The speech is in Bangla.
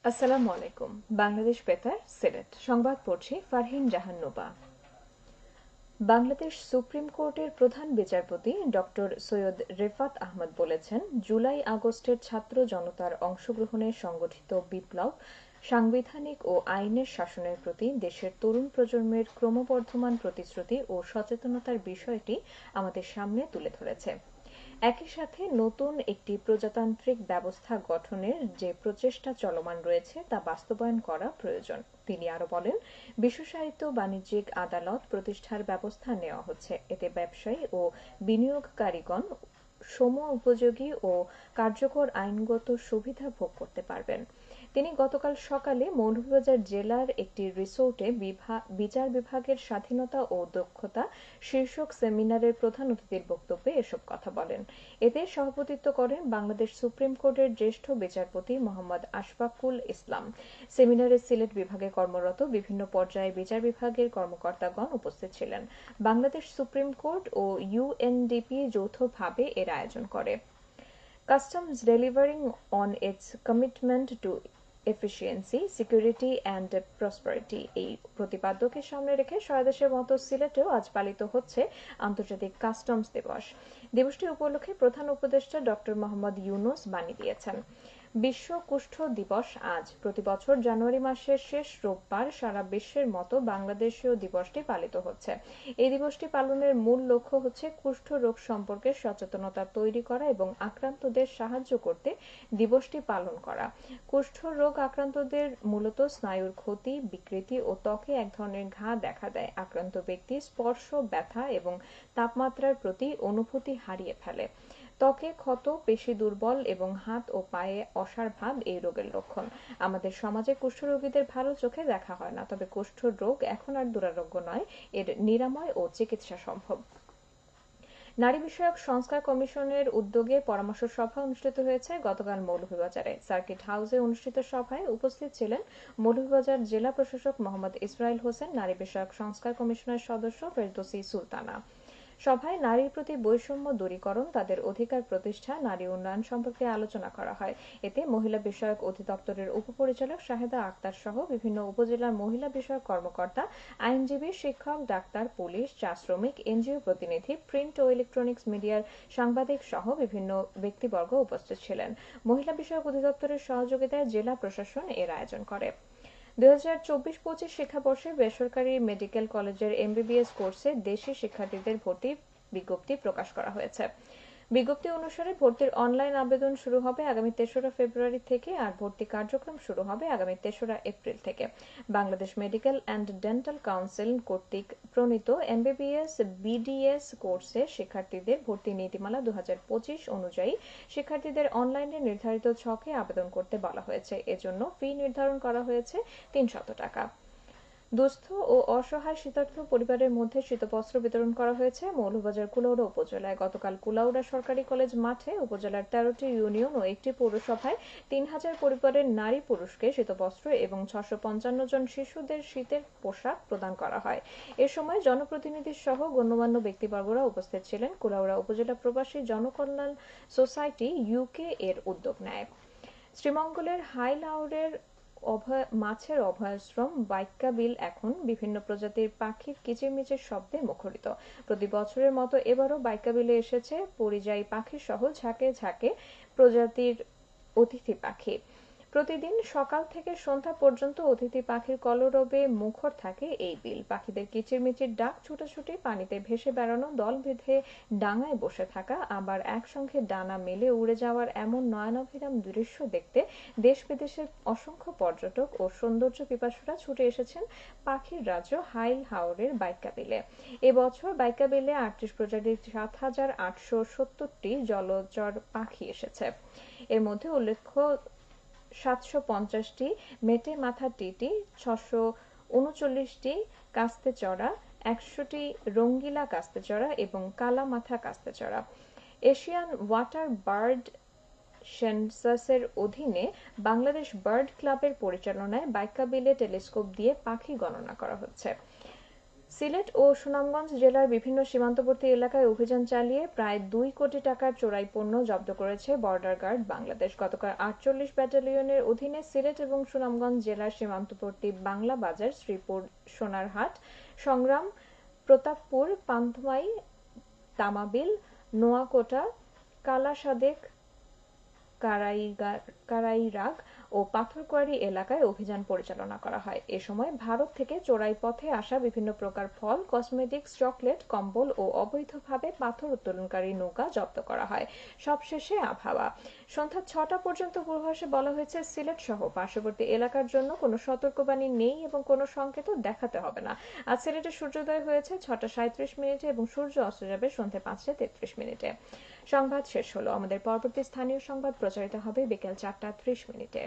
আসসালামু আলাইকুম। বাংলাদেশ বেতার সিলেট সংবাদ পড়ছি ফারহিন জাহান নোবা। বাংলাদেশ সুপ্রিম কোর্টের প্রধান বিচারপতি ডক্টর সৈয়দ রেফাত আহমদ বলেছেন, জুলাই-আগস্টের ছাত্র জনতার অংশগ্রহণে সংগঠিত বিপ্লব সাংবিধানিক ও আইনের শাসনের প্রতি দেশের তরুণ প্রজন্মের ক্রমবর্ধমান প্রতিশ্রুতি ও সচেতনতার বিষয়টি আমাদের সামনে তুলে ধরেছে। একই সাথে নতুন একটি প্রজাতান্ত্রিক ব্যবস্থা গঠনের যে প্রচেষ্টা চলমান রয়েছে তা বাস্তবায়ন করা প্রয়োজন। তিনি আরো বলেন, বিশেষায়িত বাণিজ্যিক আদালত প্রতিষ্ঠার ব্যবস্থা নেওয়া হচ্ছে। এতে ব্যবসায়ী ও বিনিয়োগকারীগণ সম উপযোগী ও কার্যকর আইনগত সুবিধা ভোগ করতে পারবেন। তিনি গতকাল সকালে মৌলভীবাজার জেলার একটি রিসোর্টে বিচার বিভাগের স্বাধীনতা ও দক্ষতা শীর্ষক সেমিনারের প্রধান অতিথির বক্তব্যে এসব কথা বলেন। এতে সভাপতিত্ব করেন বাংলাদেশ সুপ্রিম কোর্টের জ্যেষ্ঠ বিচারপতি মোহাম্মদ আশফাকুল ইসলাম। সেমিনারে সিলেট বিভাগে কর্মরত বিভিন্ন পর্যায়ে বিচার বিভাগের কর্মকর্তাগণ উপস্থিত ছিলেন। বাংলাদেশ সুপ্রিম কোর্ট ও ইউএনডিপি যৌথভাবে এর আয়োজন করে। Customs delivering on its commitment to efficiency, security and prosperity এই প্রতিপাদ্যকে সামনে রেখে সারা দেশের মতো সিলেটেও আজ পালিত হচ্ছে আন্তর্জাতিক কাস্টমস দিবস। দিবসটি উপলক্ষে প্রধান উপদেষ্টা ডক্টর মোহাম্মদ ইউনূস বাণী দিয়েছেন। বিশ্ব কুষ্ঠ দিবস আজ। প্রতি বছর জানুয়ারি মাসের শেষ রোববার সারা বিশ্বের মতো বাংলাদেশেও দিবসটি পালিত হচ্ছে। এই দিবসটি পালনের মূল লক্ষ্য হচ্ছে কুষ্ঠ রোগ সম্পর্কে সচেতনতা তৈরি করা এবং আক্রান্তদের সাহায্য করতে দিবসটি পালন করা। কুষ্ঠ রোগ আক্রান্তদের মূলত স্নায়ুর ক্ষতি, বিকৃতি ও ত্বকে এক ধরনের ঘা দেখা দেয়। আক্রান্ত ব্যক্তি স্পর্শ, ব্যথা এবং তাপমাত্রার প্রতি অনুভূতি হারিয়ে ফেলে। ত্বকে ক্ষত, পেশি দুর্বল এবং হাত ও পায়ে অসাড় ভাব এই রোগের লক্ষণ। আমাদের সমাজে কুষ্ঠরোগীদের ভালো চোখে দেখা হয় না, তবে কুষ্ঠ রোগ এখন আর দুরারোগ্য নয়, এর নিরাময় ও চিকিৎসা সম্ভব। নারী বিষয়ক সংস্কার কমিশনের উদ্যোগে পরামর্শ সভা অনুষ্ঠিত হয়েছে গতকাল মৌলভীবাজারে। সার্কিট হাউসে অনুষ্ঠিত সভায় উপস্থিত ছিলেন মৌলভীবাজার জেলা প্রশাসক মোহাম্মদ ইসরাইল হোসেন, নারী বিষয়ক সংস্কার কমিশনের সদস্য ফেরদৌসী সুলতানা। সভায় নারীর প্রতি বৈষম্য দূরীকরণ, তাদের অধিকার প্রতিষ্ঠা, নারী উন্নয়ন সম্পর্কে আলোচনা করা হয়। এতে মহিলা বিষয়ক অধিদপ্তরের উপপরিচালক শাহেদা আক্তার সহ বিভিন্ন উপজেলার মহিলা বিষয়ক কর্মকর্তা, আইনজীবী, শিক্ষক, ডাক্তার, পুলিশ, চা শ্রমিক, এনজিও প্রতিনিধি, প্রিন্ট ও ইলেকট্রনিক্স মিডিয়ার সাংবাদিক সহ বিভিন্ন ব্যক্তিবর্গ উপস্থিত ছিলেন। মহিলা বিষয়ক অধিদপ্তরের সহযোগিতায় জেলা প্রশাসন এর আয়োজন করে। 2024-25 শিক্ষাবর্ষে বেসরকারি মেডিকেল কলেজের এমবিবিএস কোর্সে দেশি শিক্ষার্থীদের ভর্তির বিজ্ঞপ্তি প্রকাশ করা হয়েছে। বিজ্ঞপ্তি অনুসারে ভর্তির অনলাইন আবেদন শুরু হবে আগামী 3রা ফেব্রুয়ারি থেকে আর ভর্তি কার্যক্রম শুরু হবে আগামী 3রা এপ্রিল থেকে। Bangladesh medical and dental council কর্তৃক প্রণীত এমবিবিএস বিডিএস কোর্সে শিক্ষার্থীদের ভর্তি নীতিমালা 2025 অনুযায়ী শিক্ষার্থীদের অনলাইনে নির্ধারিত ছকে আবেদন করতে বলা হয়েছে। এজন্য ফি নির্ধারণ করা হয়েছে 300 টাকা। দুস্থ ও অসহায় শীতার্ত পরিবারের মধ্যে শীতবস্ত্র বিতরণ করা হয়েছে মৌলভীবাজার কুলাউড়া উপজেলায়। গতকাল কুলাউড়া সরকারি কলেজ মাঠে উপজেলার 13টি ইউনিয়ন ও একটি পৌরসভায় 3000 পরিবারের নারী পুরুষকে শীতবস্ত্র এবং 655 জন শিশুদের শীতের পোশাক প্রদান করা হয়। এ সময় জনপ্রতিনিধি সহ গণ্যমান্য ব্যক্তিবর্গরা উপস্থিত ছিলেন। কুলাউড়া উপজেলা প্রবাসী জনকল্যাণ সোসাইটি ইউকে এর উদ্যোগ নেয়। শ্রীমঙ্গলের হাইলাউরের মাছের অভয়াশ্রম বাইক্কা বিল এখন বিভিন্ন প্রজাতির পাখির কিচিরমিচির শব্দে মুখরিত। প্রতি বছরের মতো এবারও বাইক্কা বিলে এসেছে পরিযায়ী পাখি সহ ঝাঁকে ঝাঁকে প্রজাতির অতিথি পাখি। প্রতিদিন সকাল থেকে সন্ধ্যা পর্যন্ত অতিথি পাখির কলরবে মুখর থাকে এই বিল। পাখিদের কিচিরমিচির ডাক, ছুটাছুটি, পানিতে ভেসে বেড়ানো, দল বেঁধে ডাঙায় বসে থাকা, আবার একসঙ্গে ডানা মেলে উড়ে যাওয়ার এমন নয়নাভিরাম দৃশ্য দেখতে দেশ বিদেশের অসংখ্য পর্যটক ও সৌন্দর্য পিপাসুরা ছুটে এসেছেন পাখির রাজ্য হাইল হাওরের বাইক্কা বিলে। এবছর বাইক্কা বিলে 38 প্রজাতির 7870টি জলচর পাখি এসেছে। এর মধ্যে উল্লেখ্য 750টি মেটে মাথা টিটি, 639টি কাস্তেচড়া, 100টি রঙ্গিলা কাস্তেচড়া এবং কালা মাথা কাস্তেচড়া। এশিয়ান ওয়াটার বার্ড সেন্সাসের অধীনে বাংলাদেশ বার্ড ক্লাবের পরিচালনায় বাইক্কা বিলে টেলিস্কোপ দিয়ে পাখি গণনা করা হচ্ছে। সিলেট ও সুনামগঞ্জ জেলার বিভিন্ন সীমান্তবর্তী এলাকায় অভিযান চালিয়ে প্রায় ২ কোটি টাকার চোরাই পণ্য জব্দ করেছে বর্ডার গার্ড বাংলাদেশ। গতকাল ৪৮ ব্যাটালিয়নের অধীনে সিলেট এবং সুনামগঞ্জ জেলার সীমান্তবর্তী বাংলা বাজার, শ্রীপুর, সোনারহাট, সংগ্রাম, প্রতাপপুর, পান্থমাই, তামাবিল, নোয়াকোটা, কালাসাদেক, কারাইরাগ ও পাথরকুয়ারি এলাকায় অভিযান পরিচালনা করা হয়। এ সময় ভারত থেকে চোরাই পথে আসা বিভিন্ন প্রকার ফল, কসমেটিক্স, চকলেট, কম্বল ও অবৈধভাবে পাথর উত্তোলনকারী নৌকা জব্দ করা হয়। সবশেষে আবহাওয়া। সন্ধ্যা ৬টা পর্যন্ত পূর্বাভাসে বলা হয়েছে, সিলেট সহ পার্শ্ববর্তী এলাকার জন্য কোনো সতর্কবাণী নেই এবং কোনো সংকেতও দেখাতে হবে না। আজ সিলেটে সূর্যোদয় হয়েছে ৬টা ৩৭ মিনিটে এবং সূর্য অস্ত যাবে সন্ধ্যে ৫টা ৩৩ মিনিটে। সংবাদ শেষ হলো। আমাদের পরবর্তী স্থানীয় সংবাদ প্রচারিত হবে বিকেল ৪টা ৩০ মিনিটে।